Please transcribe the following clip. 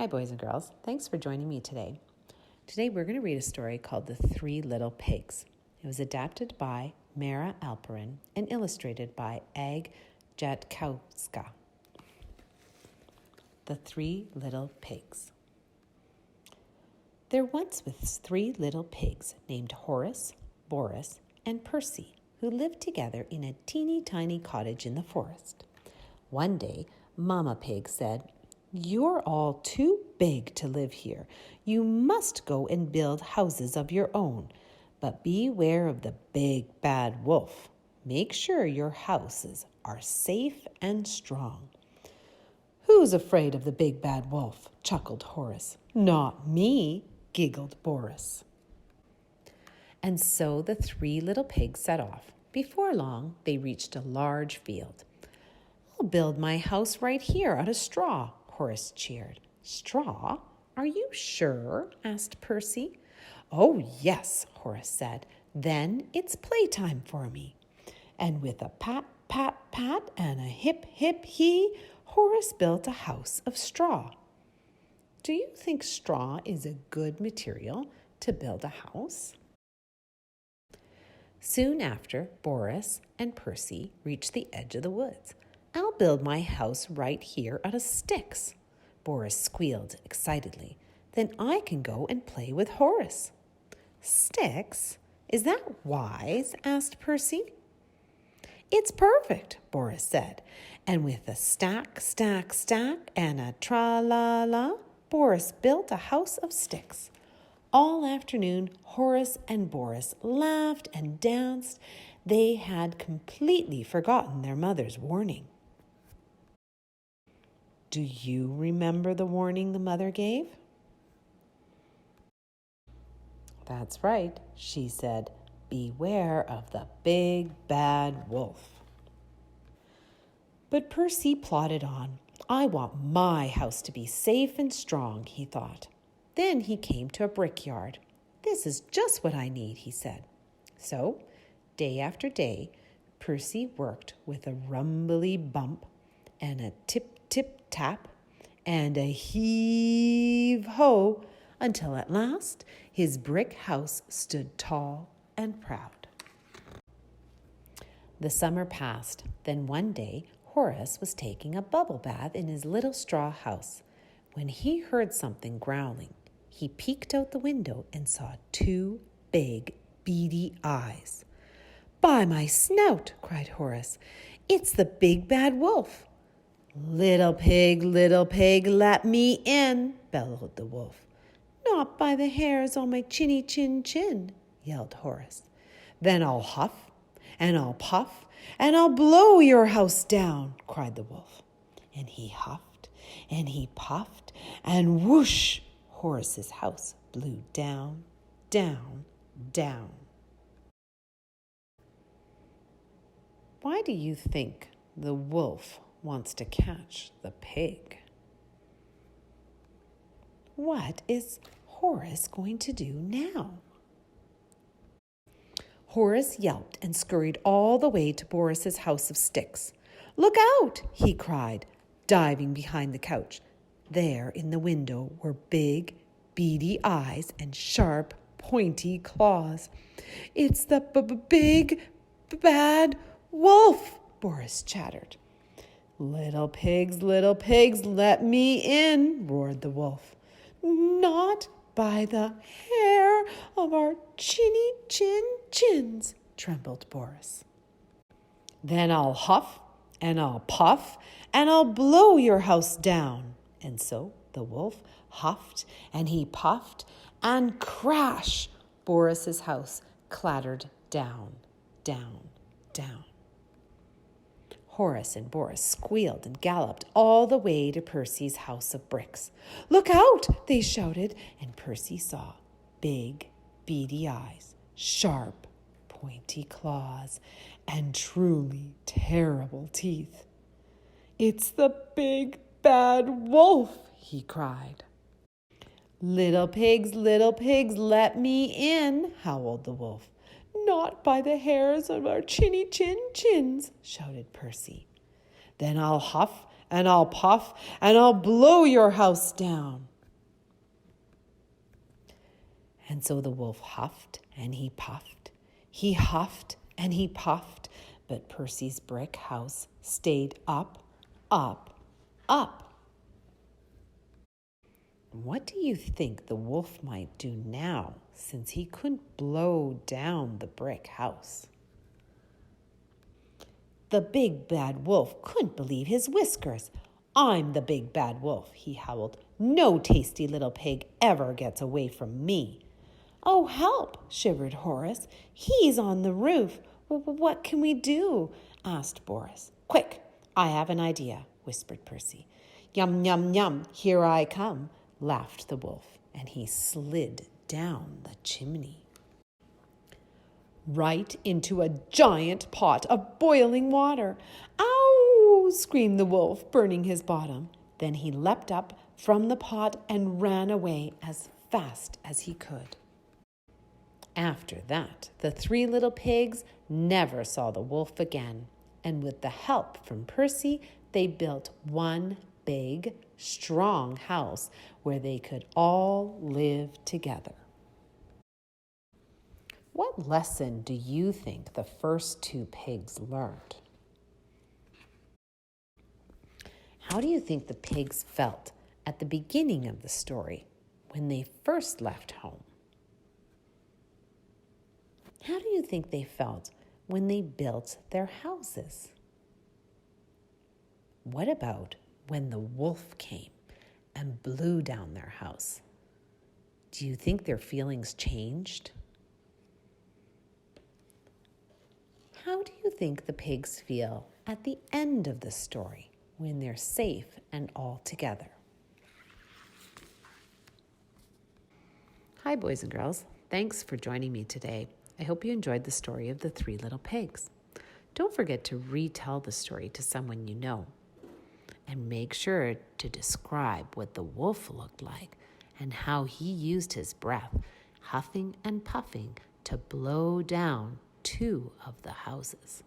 Hi, boys and girls. Thanks for joining me today. Today we're going to read a story called The Three Little Pigs. It was adapted by Mara Alperin and illustrated by Ag Jatkowska. The Three Little Pigs. There once was three little pigs named Horace, Boris, and Percy, who lived together in a teeny tiny cottage in the forest. One day, Mama Pig said, "You're all too big to live here. You must go and build houses of your own. But beware of the big bad wolf. Make sure your houses are safe and strong." "Who's afraid of the big bad wolf?" chuckled Horace. "Not me," giggled Boris. And so the three little pigs set off. Before long, they reached a large field. "I'll build my house right here out of straw," Horace cheered. "Straw? Are you sure?" asked Percy. "Oh, yes," Horace said. "Then it's playtime for me." And with a pat, pat, pat and a hip, hip, hee, Horace built a house of straw. Do you think straw is a good material to build a house? Soon after, Boris and Percy reached the edge of the woods. "I'll build my house right here out of sticks," Boris squealed excitedly. "Then I can go and play with Horace." "Sticks? Is that wise?" asked Percy. "It's perfect," Boris said. And with a stack, stack, stack, and a tra-la-la, Boris built a house of sticks. All afternoon, Horace and Boris laughed and danced. They had completely forgotten their mother's warning. Do you remember the warning the mother gave? That's right. She said, "Beware of the big bad wolf." But Percy plodded on. "I want my house to be safe and strong," he thought. Then he came to a brickyard. "This is just what I need," he said. So, day after day, Percy worked with a rumbly bump and a tip-tip-tap and a heave-ho until at last his brick house stood tall and proud. The summer passed. Then one day, Horace was taking a bubble bath in his little straw house when he heard something growling. He peeked out the window and saw two big, beady eyes. "By my snout," cried Horace, "it's the big bad wolf." Little pig, let me in," bellowed the wolf. "Not by the hairs on my chinny chin chin," yelled Horace. "Then I'll huff, and I'll puff, and I'll blow your house down," cried the wolf. And he huffed, and he puffed, and whoosh, Horace's house blew down, down, down. Why do you think the wolf wants to catch the pig? What is Horace going to do now? Horace yelped and scurried all the way to Boris's house of sticks. "Look out!" he cried, diving behind the couch. There in the window were big, beady eyes and sharp, pointy claws. "It's the big, bad wolf," Boris chattered. Little pigs, let me in," roared the wolf. "Not by the hair of our chinny chin chins," trembled Boris. "Then I'll huff, and I'll puff, and I'll blow your house down." And so the wolf huffed and he puffed, and crash, Boris's house clattered down, down, down. Horace and Boris squealed and galloped all the way to Percy's house of bricks. "Look out!" they shouted, and Percy saw big, beady eyes, sharp, pointy claws, and truly terrible teeth. "It's the big bad wolf," he cried. Little pigs, let me in," howled the wolf. "Not by the hairs of our chinny chin chins," shouted Percy. "Then I'll huff, and I'll puff, and I'll blow your house down." And so the wolf huffed and he puffed. He huffed and he puffed, but Percy's brick house stayed up, up, up. What do you think the wolf might do now, since he couldn't blow down the brick house? The big bad wolf couldn't believe his whiskers. "I'm the big bad wolf," he howled. "No tasty little pig ever gets away from me." "Oh, help!" shivered Horace. "He's on the roof. What can we do?" asked Boris. "Quick, I have an idea," whispered Percy. "Yum, yum, yum, here I come," laughed the wolf, and he slid down the chimney. Right into a giant pot of boiling water. "Ow!" screamed the wolf, burning his bottom. Then he leapt up from the pot and ran away as fast as he could. After that, the three little pigs never saw the wolf again, and with the help from Percy, they built one big, strong house where they could all live together. What lesson do you think the first two pigs learned? How do you think the pigs felt at the beginning of the story when they first left home? How do you think they felt when they built their houses? What about when the wolf came and blew down their house? Do you think their feelings changed? How do you think the pigs feel at the end of the story when they're safe and all together? Hi, boys and girls. Thanks for joining me today. I hope you enjoyed the story of the three little pigs. Don't forget to retell the story to someone you know. And make sure to describe what the wolf looked like and how he used his breath, huffing and puffing, to blow down two of the houses.